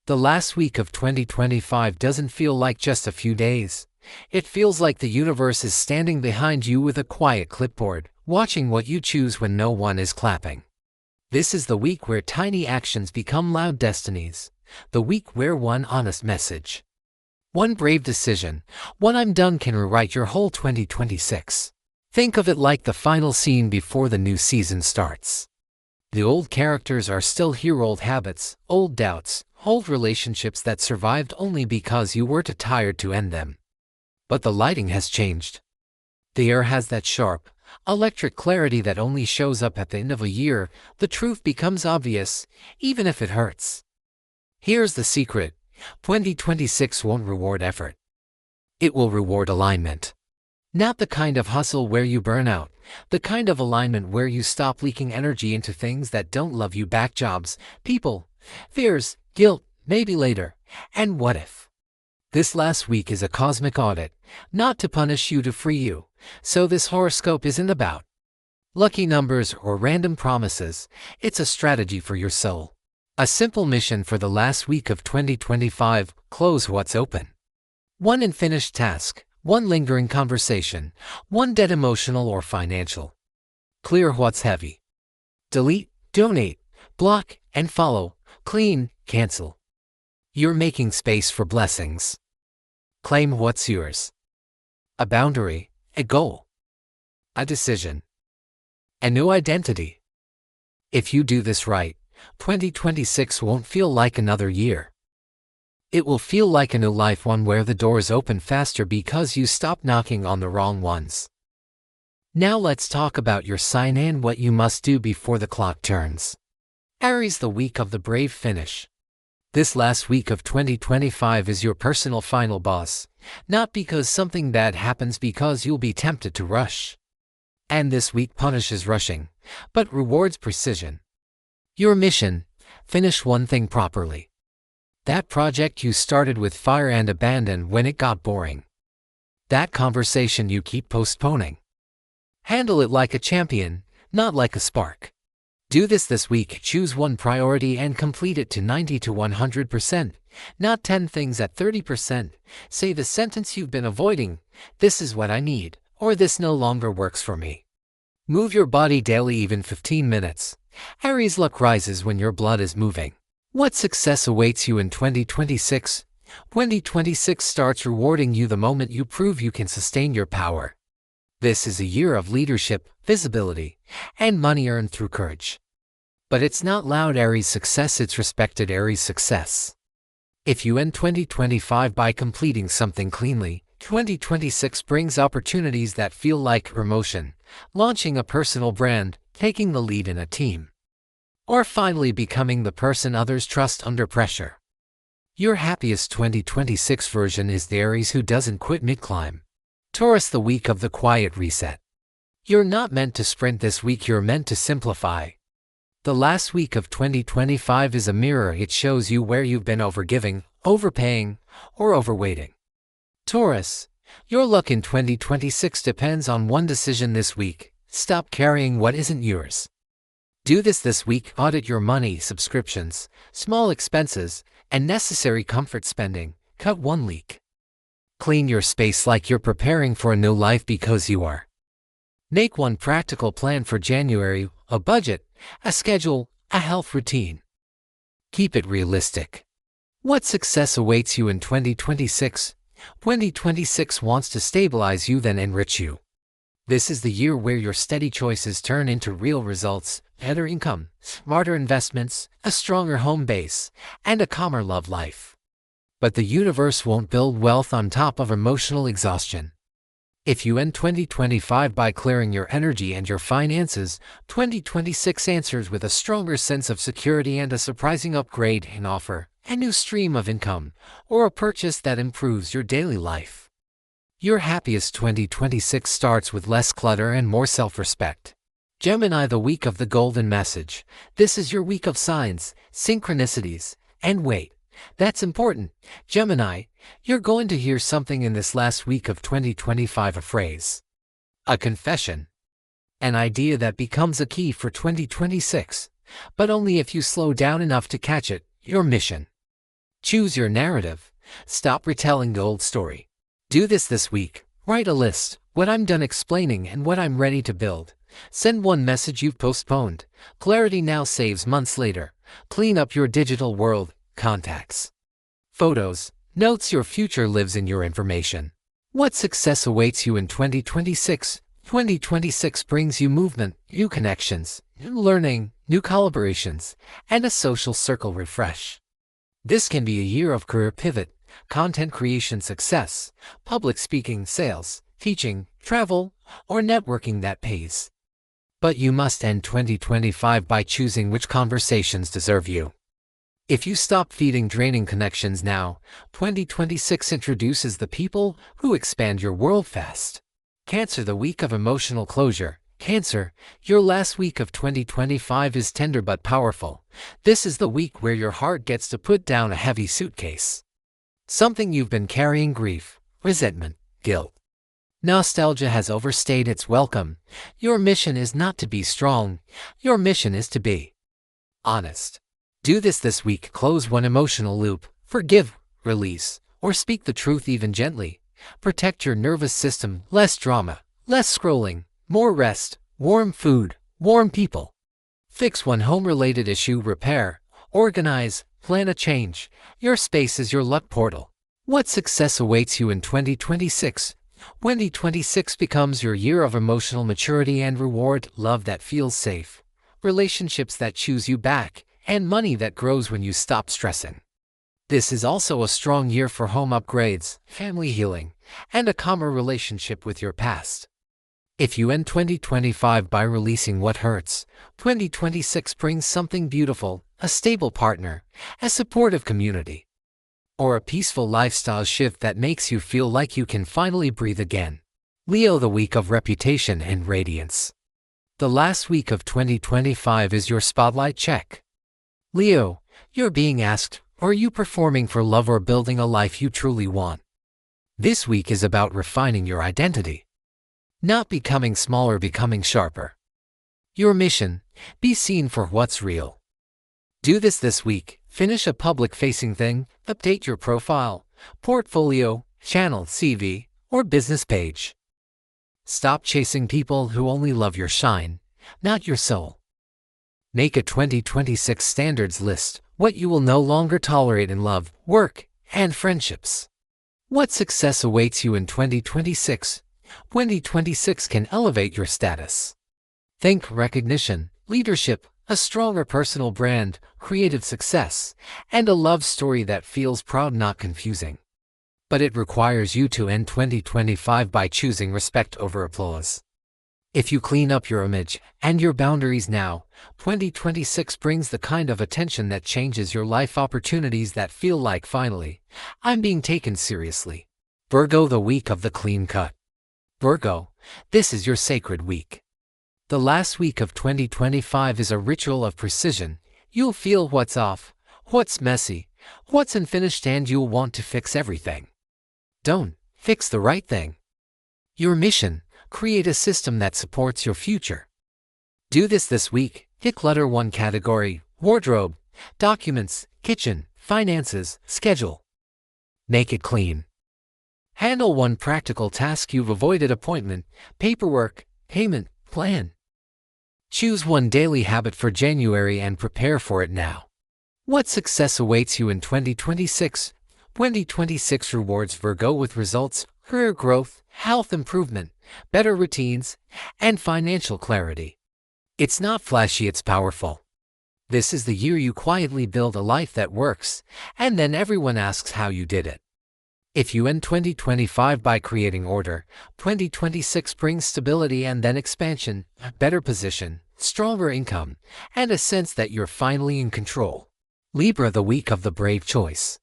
The last week of 2025 doesn't feel like just a few days. It feels like the universe is standing behind you with a quiet clipboard, watching what you choose when no one is clapping. This is the week where tiny actions become loud destinies. The week where one honest message, one brave decision, one "I'm done" can rewrite your whole 2026. Think of it like the final scene before the new season starts. The old characters are still here, old habits, old doubts, old relationships that survived only because you were too tired to end them. But the lighting has changed. The air has that sharp, electric clarity that only shows up at the end of a year. The truth becomes obvious, even if it hurts. Here's the secret: 2026 won't reward effort. It will reward alignment. Not the kind of hustle where you burn out, the kind of alignment where you stop leaking energy into things that don't love you back: jobs, people, fears, guilt, maybe later, and what if. This last week is a cosmic audit, not to punish you, to free you. So this horoscope isn't about lucky numbers or random promises. It's a strategy for your soul. A simple mission for the last week of 2025: close what's open. One unfinished task, one lingering conversation, one dead emotional or financial. Clear what's heavy. Delete, donate, block, and follow. Clean, cancel. You're making space for blessings. Claim what's yours. A boundary, a goal, a decision, a new identity. If you do this right, 2026 won't feel like another year. It will feel like a new life, one where the doors open faster because you stop knocking on the wrong ones. Now let's talk about your sign and what you must do before the clock turns. Aries, the week of the brave finish. This last week of 2025 is your personal final boss, not because something bad happens, because you'll be tempted to rush. And this week punishes rushing, but rewards precision. Your mission: finish one thing properly. That project you started with fire and abandoned when it got boring. That conversation you keep postponing. Handle it like a champion, not like a spark. Do this week: choose one priority and complete it to 90 to 100%, not 10 things at 30%. Say the sentence you've been avoiding: "This is what I need," or "This no longer works for me." Move your body daily, even 15 minutes. Aries, luck rises when your blood is moving. What success awaits you in 2026? 2026 starts rewarding you the moment you prove you can sustain your power. This is a year of leadership, visibility, and money earned through courage. But it's not loud Aries success, it's respected Aries success. If you end 2025 by completing something cleanly, 2026 brings opportunities that feel like promotion, launching a personal brand, taking the lead in a team, or finally becoming the person others trust under pressure. Your happiest 2026 version is the Aries who doesn't quit mid-climb. Taurus, the week of the quiet reset. You're not meant to sprint this week, you're meant to simplify. The last week of 2025 is a mirror. It shows you where you've been overgiving, overpaying, or overweighting. Taurus, your luck in 2026 depends on one decision this week: stop carrying what isn't yours. Do this week: audit your money, subscriptions, small expenses, and necessary comfort spending. Cut one leak. Clean your space like you're preparing for a new life, because you are. Make one practical plan for January: a budget, a schedule, a health routine. Keep it realistic. What success awaits you in 2026? 2026 wants to stabilize you, then enrich you. This is the year where your steady choices turn into real results: better income, smarter investments, a stronger home base, and a calmer love life. But the universe won't build wealth on top of emotional exhaustion. If you end 2025 by clearing your energy and your finances, 2026 answers with a stronger sense of security and a surprising upgrade in offer, a new stream of income, or a purchase that improves your daily life. Your happiest 2026 starts with less clutter and more self-respect. Gemini, the week of the golden message. This is your week of signs, synchronicities, and wait, that's important. Gemini, you're going to hear something in this last week of 2025: a phrase, a confession, an idea that becomes a key for 2026, but only if you slow down enough to catch it. Your mission: Choose your narrative. Stop retelling the old story. Do this week. Write a list, what I'm done explaining and what I'm ready to build. Send one message you've postponed. Clarity now saves months later. Clean up your digital world. Contacts. Photos. Notes. Your future lives in your information. What success awaits you in 2026? 2026 brings you movement, new connections, new learning, new collaborations, and a social circle refresh. This can be a year of career pivot, content creation success, public speaking, sales, teaching, travel, or networking that pays. But you must end 2025 by choosing which conversations deserve you. If you stop feeding draining connections now, 2026 introduces the people who expand your world fast. Cancer, the week of emotional closure. Cancer, your last week of 2025 is tender but powerful. This is the week where your heart gets to put down a heavy suitcase. Something you've been carrying: grief, resentment, guilt. Nostalgia has overstayed its welcome. Your mission is not to be strong. Your mission is to be honest. Do this week. Close one emotional loop. Forgive, release, or speak the truth even gently. Protect your nervous system. Less drama, less scrolling, more rest, warm food, warm people. Fix one home-related issue. Repair, organize, plan a change. Your space is your luck portal. What success awaits you in 2026? 2026 becomes your year of emotional maturity and reward. Love that feels safe, relationships that choose you back, and money that grows when you stop stressing. This is also a strong year for home upgrades, family healing, and a calmer relationship with your past. If you end 2025 by releasing what hurts, 2026 brings something beautiful: a stable partner, a supportive community, or a peaceful lifestyle shift that makes you feel like you can finally breathe again. Leo, the week of reputation and radiance. The last week of 2025 is your spotlight check. Leo, you're being asked, are you performing for love or building a life you truly want? This week is about refining your identity. Not becoming smaller, becoming sharper. Your mission: be seen for what's real. Do this week. Finish a public-facing thing, update your profile, portfolio, channel, CV, or business page. Stop chasing people who only love your shine, not your soul. Make a 2026 standards list: what you will no longer tolerate in love, work, and friendships. What success awaits you in 2026? 2026 can elevate your status. Think recognition, leadership, a stronger personal brand, creative success, and a love story that feels proud, not confusing. But it requires you to end 2025 by choosing respect over applause. If you clean up your image and your boundaries now, 2026 brings the kind of attention that changes your life, opportunities that feel like, finally, I'm being taken seriously. Virgo, the week of the clean cut. Virgo, this is your sacred week. The last week of 2025 is a ritual of precision. You'll feel what's off, what's messy, what's unfinished, and you'll want to fix everything. Don't fix the right thing. Your mission: create a system that supports your future. Do this week. Declutter one category: wardrobe, documents, kitchen, finances, schedule. Make it clean. Handle one practical task you've avoided: appointment, paperwork, payment, plan. Choose one daily habit for January and prepare for it now. What success awaits you in 2026? 2026 rewards Virgo with results, career growth, health improvement, better routines, and financial clarity. It's not flashy, it's powerful. This is the year you quietly build a life that works, and then everyone asks how you did it. If you end 2025 by creating order, 2026 brings stability and then expansion, a better position, stronger income, and a sense that you're finally in control. Libra, the week of the brave choice.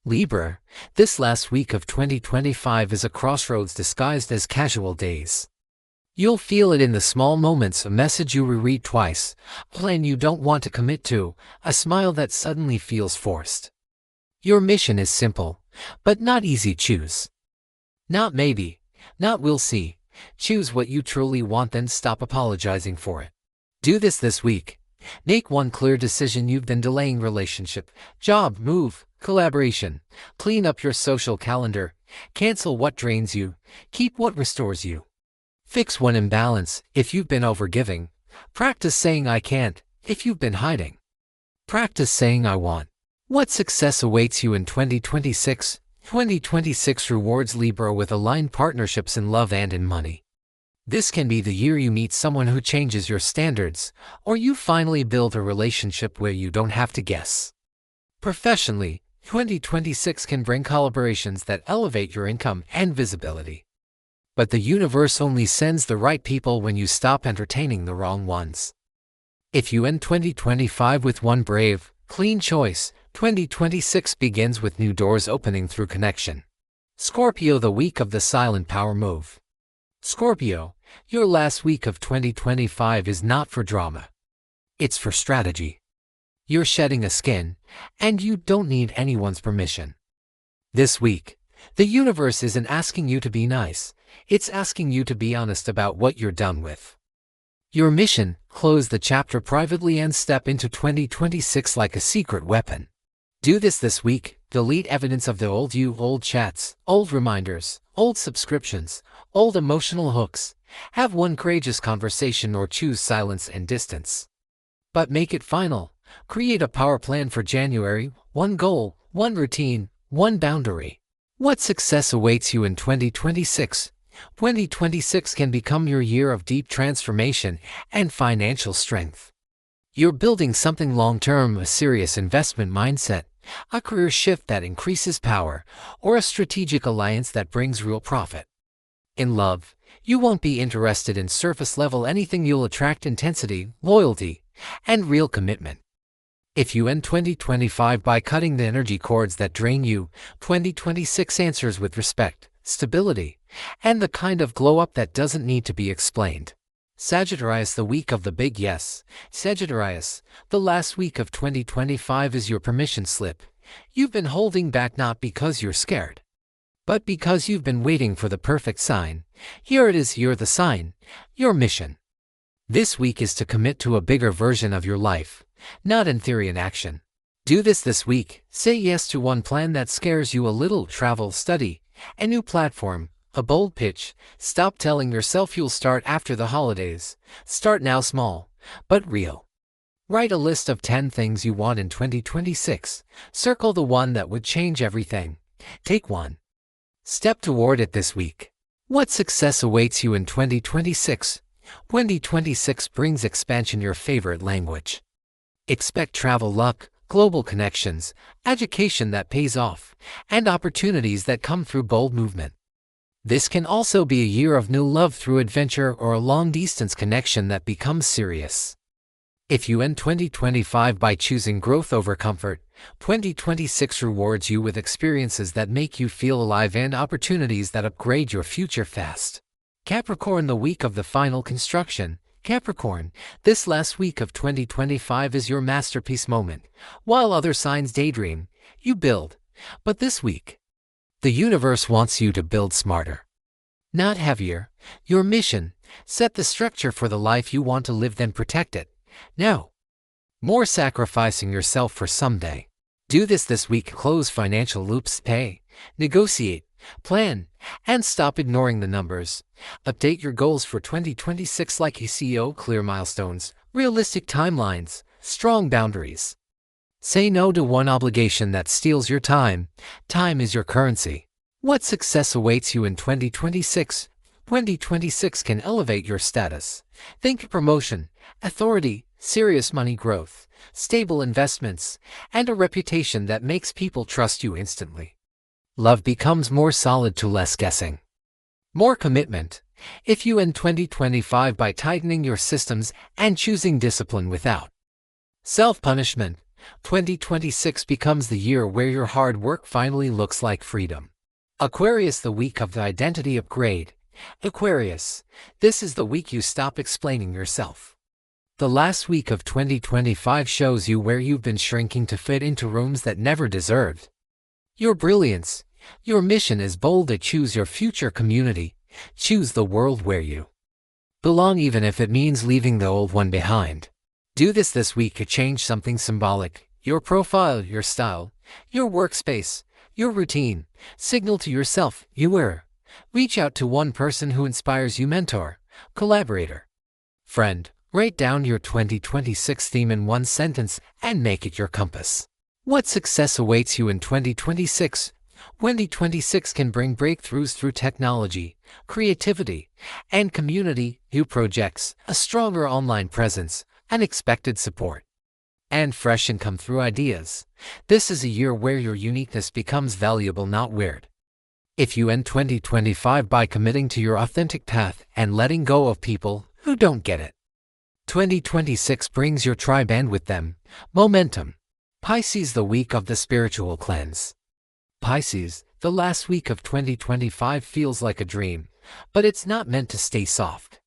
Libra, this last week of 2025 is a crossroads disguised as casual days. You'll feel it in the small moments: a message you reread twice, a plan you don't want to commit to, a smile that suddenly feels forced. Your mission is simple, but not easy. Choose. Not maybe, not we'll see. Choose what you truly want, then stop apologizing for it. Do this week. Make one clear decision you've been delaying: relationship, job, move, collaboration. Clean up your social calendar. Cancel what drains you. Keep what restores you. Fix one imbalance. If you've been overgiving, practice saying "I can't." If you've been hiding, practice saying "I want." What success awaits you in 2026? 2026 rewards Libra with aligned partnerships in love and in money. This can be the year you meet someone who changes your standards, or you finally build a relationship where you don't have to guess. Professionally, 2026 can bring collaborations that elevate your income and visibility. But the universe only sends the right people when you stop entertaining the wrong ones. If you end 2025 with one brave, clean choice, 2026 begins with new doors opening through connection. Scorpio, the week of the silent power move. Scorpio, your last week of 2025 is not for drama. It's for strategy. You're shedding a skin, and you don't need anyone's permission. This week, the universe isn't asking you to be nice, it's asking you to be honest about what you're done with. Your mission: close the chapter privately and step into 2026 like a secret weapon. Do this week. Delete evidence of the old you, old chats, old reminders, old subscriptions, old emotional hooks. Have one courageous conversation or choose silence and distance. But make it final. Create a power plan for January. One goal, one routine, one boundary. What success awaits you in 2026? 2026 can become your year of deep transformation and financial strength. You're building something long-term: a serious investment mindset, a career shift that increases power, or a strategic alliance that brings real profit. In love, you won't be interested in surface-level anything. You'll attract intensity, loyalty, and real commitment. If you end 2025 by cutting the energy cords that drain you, 2026 answers with respect, stability, and the kind of glow-up that doesn't need to be explained. Sagittarius, the week of the big yes. Sagittarius, the last week of 2025 is your permission slip. You've been holding back not because you're scared, but because you've been waiting for the perfect sign. Here it is. You're the sign, your mission. This week is to commit to a bigger version of your life, not in theory, in action. Do this week. Say yes to one plan that scares you a little: travel, study, a new platform, a bold pitch. Stop telling yourself you'll start after the holidays. Start now, small, but real. Write a list of 10 things you want in 2026. Circle the one that would change everything. Take one step toward it this week. What success awaits you in 2026? 2026 brings expansion, your favorite language. Expect travel, luck, global connections, education that pays off, and opportunities that come through bold movement. This can also be a year of new love through adventure or a long-distance connection that becomes serious. If you end 2025 by choosing growth over comfort, 2026 rewards you with experiences that make you feel alive and opportunities that upgrade your future fast. Capricorn, the week of the final construction. Capricorn, this last week of 2025 is your masterpiece moment. While other signs daydream, you build. But this week, the universe wants you to build smarter, not heavier. Your mission: set the structure for the life you want to live, then protect it. No more sacrificing yourself for someday. Do this week. Close financial loops, pay, negotiate, plan, and stop ignoring the numbers. Update your goals for 2026 like a CEO. Clear milestones, realistic timelines, strong boundaries. Say no to one obligation that steals your time. Time is your currency. What success awaits you in 2026? 2026 can elevate your status. Think promotion, authority, serious money growth, stable investments, and a reputation that makes people trust you instantly. Love becomes more solid to less guessing, more commitment. If you end 2025 by tightening your systems and choosing discipline without self-punishment, 2026 becomes the year where your hard work finally looks like freedom. Aquarius, the week of the identity upgrade. Aquarius, this is the week you stop explaining yourself. The last week of 2025 shows you where you've been shrinking to fit into rooms that never deserved your brilliance. Your mission is bold: to choose your future community. Choose the world where you belong, even if it means leaving the old one behind. Do this week to change something symbolic: your profile, your style, your workspace, your routine. Signal to yourself you are. Reach out to one person who inspires you: mentor, collaborator, friend. Write down your 2026 theme in one sentence and make it your compass. What success awaits you in 2026? 2026 can bring breakthroughs through technology, creativity, and community, new projects, a stronger online presence, unexpected support, and fresh income through ideas. This is a year where your uniqueness becomes valuable, not weird. If you end 2025 by committing to your authentic path and letting go of people who don't get it, 2026 brings your tribe and with them, momentum. Pisces, the week of the spiritual cleanse. Pisces, the last week of 2025 feels like a dream, but it's not meant to stay soft.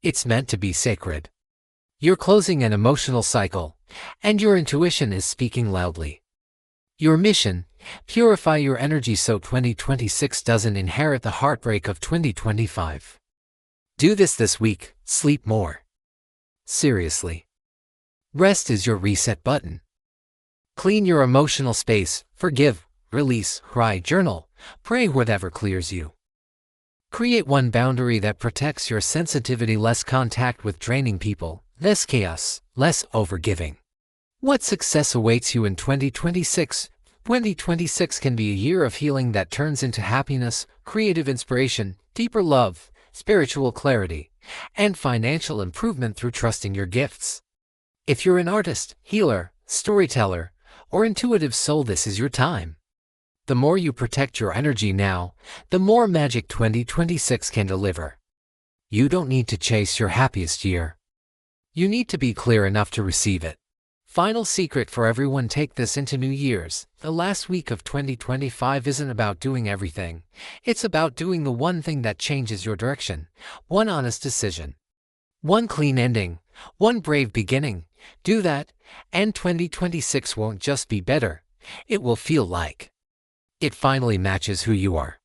It's meant to be sacred. You're closing an emotional cycle, and your intuition is speaking loudly. Your mission: purify your energy so 2026 doesn't inherit the heartbreak of 2025. Do this week: sleep more. Seriously. Rest is your reset button. Clean your emotional space, forgive, release, cry, journal, pray, whatever clears you. Create one boundary that protects your sensitivity: less contact with draining people, less chaos, less overgiving. What success awaits you in 2026? 2026 can be a year of healing that turns into happiness, creative inspiration, deeper love, spiritual clarity, and financial improvement through trusting your gifts. If you're an artist, healer, storyteller, or intuitive soul, this is your time. The more you protect your energy now, the more magic 2026 can deliver. You don't need to chase your happiest year. You need to be clear enough to receive it. Final secret for everyone: take this into New Year's. The last week of 2025 isn't about doing everything. It's about doing the one thing that changes your direction. One honest decision. One clean ending. One brave beginning. Do that, and 2026 won't just be better. It will feel like it finally matches who you are.